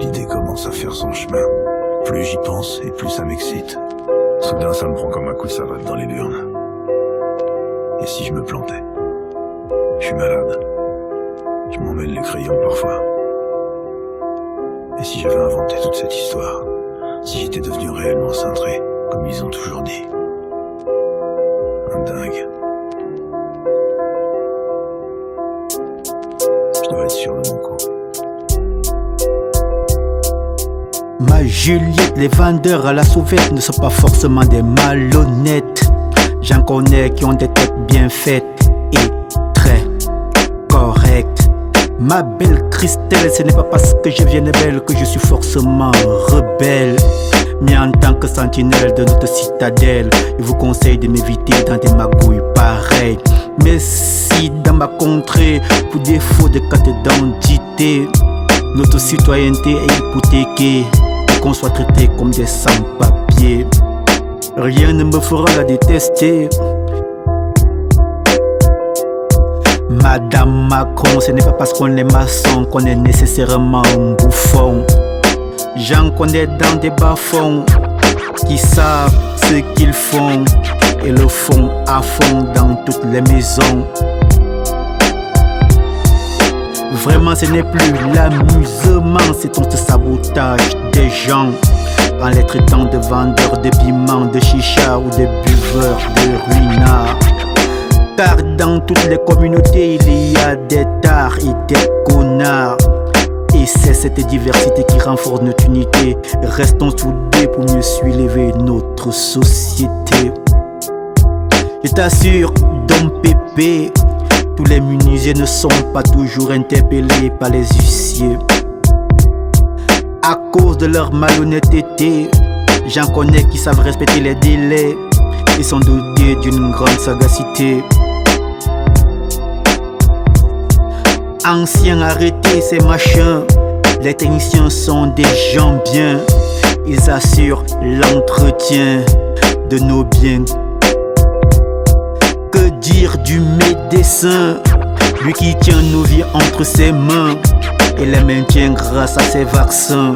l'idée commence à faire son chemin. Plus j'y pense et plus ça m'excite. Soudain, ça me prend comme un coup de savate dans les burnes. Et si je me plantais? Je suis malade. Je m'emmène les crayons parfois. Et si j'avais inventé toute cette histoire? Si j'étais devenu réellement cintré, comme ils ont toujours dit? Un dingue. Je dois être sûr de mon coup. Ma Juliette, les vendeurs à la sauvette ne sont pas forcément des malhonnêtes. J'en connais qui ont des têtes bien faites et très correctes. Ma belle Christelle, ce n'est pas parce que je viens de belle que je suis forcément rebelle. Mais en tant que sentinelle de notre citadelle, je vous conseille de m'éviter dans des magouilles pareilles. Mais si dans ma contrée, pour défaut de carte d'identité, notre citoyenneté est hypothéquée, et qu'on soit traité comme des sans-papiers, rien ne me fera la détester. Madame Macron, ce n'est pas parce qu'on est maçon qu'on est nécessairement un bouffon. J'en connais dans des bas-fonds qui savent ce qu'ils font et le font à fond dans toutes les maisons. Vraiment, ce n'est plus l'amusement, c'est un sabotage des gens en les traitant de vendeurs de piments, de chicha ou de buveurs de ruinards. Car dans toutes les communautés, il y a des tares et des connards. Et c'est cette diversité qui renforce notre unité. Restons soudés pour mieux soulever notre société. Je t'assure, Dom Pépé, tous les menuisiers ne sont pas toujours interpellés par les huissiers. À cause de leur malhonnêteté, j'en connais qui savent respecter les délais. Ils sont dotés d'une grande sagacité. Anciens arrêtés, ces machins, les techniciens sont des gens bien. Ils assurent l'entretien de nos biens. Que dire du médecin, lui qui tient nos vies entre ses mains et les maintient grâce à ses vaccins?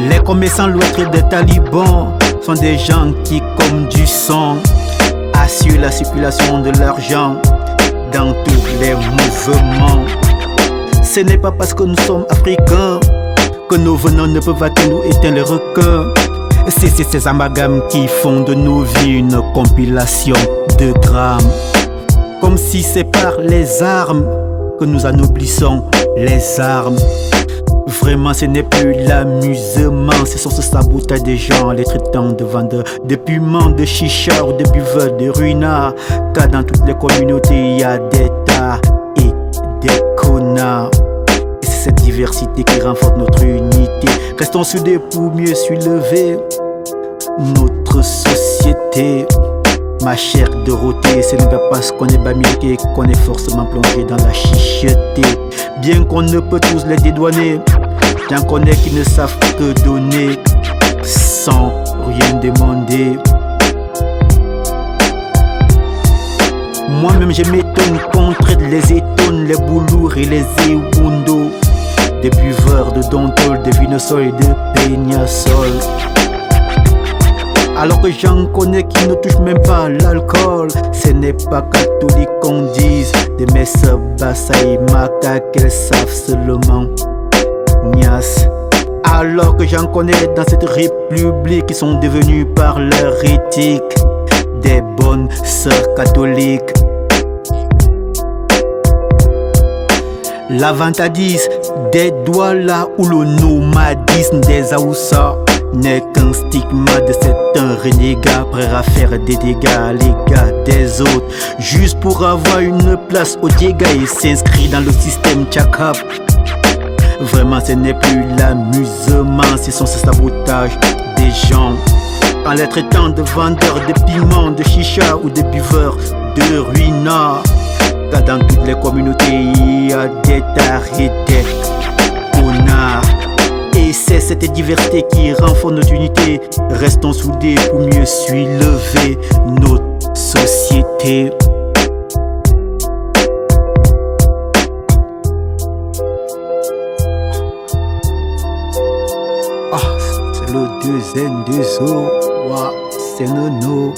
Les commerçants l'autre des talibans sont des gens qui, comme du sang, assurent la circulation de l'argent dans tous les mouvements. Ce n'est pas parce que nous sommes africains que nos venants ne peuvent atteindre ou éteindre les requins. C'est ces amalgames qui font de nos vies une compilation de drames. Comme si c'est par les armes que nous anoblissons les armes. Vraiment, ce n'est plus l'amusement, ce sont ce sabotage des gens, les traitant de vendeurs de piments, de chicha ou de buveurs de ruinards. Car dans toutes les communautés, il y a des tas et des connards. Et c'est cette diversité qui renforce notre unité. Restons soudés pour mieux soulever notre société. Ma chère Dorothée, ce n'est pas parce qu'on est bamilqué qu'on est forcément plongé dans la chicheté. Bien qu'on ne peut tous les dédouaner, j'en connais qui ne savent que donner sans rien demander. Moi-même je m'étonne qu'on traite les étonnes, les boulours et les éwundos, des buveurs de Dontol, de Vinosol et de Peñasol. Alors que j'en connais qui ne touchent même pas à l'alcool. Ce n'est pas catholique qu'on dise des messes basses et maca qu'elles savent seulement niasse. Alors que j'en connais dans cette république qui sont devenus par leur éthique des bonnes sœurs catholiques. La vantardise des doigts là où le nomadisme des Aoussa n'est qu'un stigma de certains renégats prêts à faire des dégâts à l'égard des autres, juste pour avoir une place au dégâts et s'inscrire dans le système Tchakap. Vraiment, ce n'est plus l'amusement, ce sont ce sabotage des gens en les traitant de vendeurs de piments, de chicha ou de buveurs de ruinards. Car dans toutes les communautés, il y a des tares et des connards. Et c'est cette diversité qui renforce notre unité. Restons soudés pour mieux soulever notre société. Ah, c'est le 2N2O. Ouais, c'est Nono.